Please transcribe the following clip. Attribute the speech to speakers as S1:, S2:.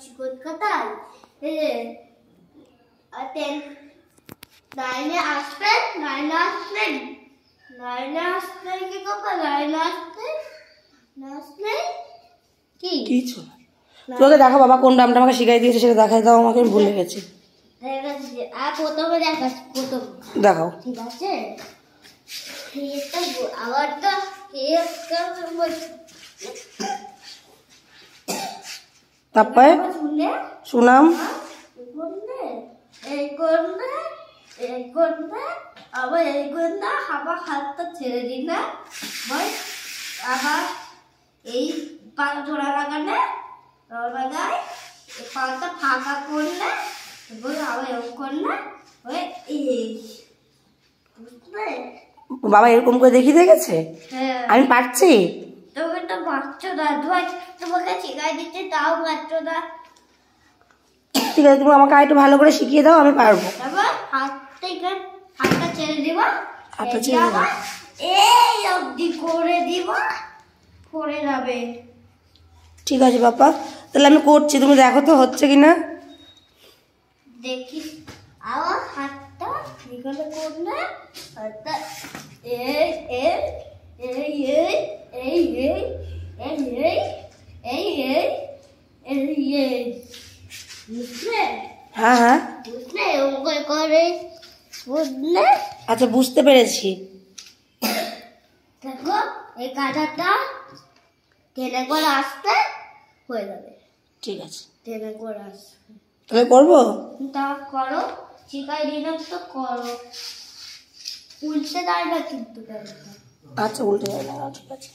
S1: চিকন কাটাই নাইনে আসবেন কি করবো? নাইনে আসলে কি
S2: কিছু তোকে দেখো বাবা কোন ব্যায়ামটা আমাকে শিখাই দিয়েছে সেটা দেখাই দাও আমাকে, ভুলে গেছি।
S1: আর প্রথমে দেখাচ্ছি,
S2: দেখাও।
S1: ঠিক আছে, আবার তো
S2: তারপরে সুনাম
S1: এই করলে আবার এই করলে আবার হাতটা ছেড়ে দিই না, আবার এই পা জোড়া লাগায় এই পাটা ফাঁকা করলে আবার এরকম করলে বুঝলে
S2: বাবা এরকম করে দেখিয়ে দেখেছে। আমি পারছি।
S1: তুমি তো পারছো না, তোমাকে শিখাই দিচ্ছে তাও পারছো না।
S2: ঠিক আছে, তুমি আমাকে একটু ভালো করে শিখিয়ে দাও, আমি পারবো।
S1: তারপর হাতটা ছেড়ে দিবা,
S2: হাতটা ছেড়ে দিবা,
S1: এই অবধি করে দিবা, করে যাবে।
S2: ঠিক আছে বাবা, তাহলে আমি করছি, তুমি দেখো তো হচ্ছে কিনা।
S1: দেখি আবার হাতটা এখানে করলে হাতটা এই এই এই এই এই এই এই এই এই এই এই এই বুঝলে?
S2: হ্যাঁ হ্যাঁ
S1: বুঝলে ওকে করে বুঝলে?
S2: আচ্ছা বুঝতে পেরেছি।
S1: দেখো এই কাঁটাটা টেনে করে আসতে হয়ে যাবে।
S2: ঠিক আছে,
S1: টেনে করে আসবে,
S2: তাহলে করবো।
S1: তা করো, শিখাই দিলাম তো করো, উল্টে যায় না কিন্তু।
S2: আচ্ছা উল্টে যাবে না, ঠিক আছে।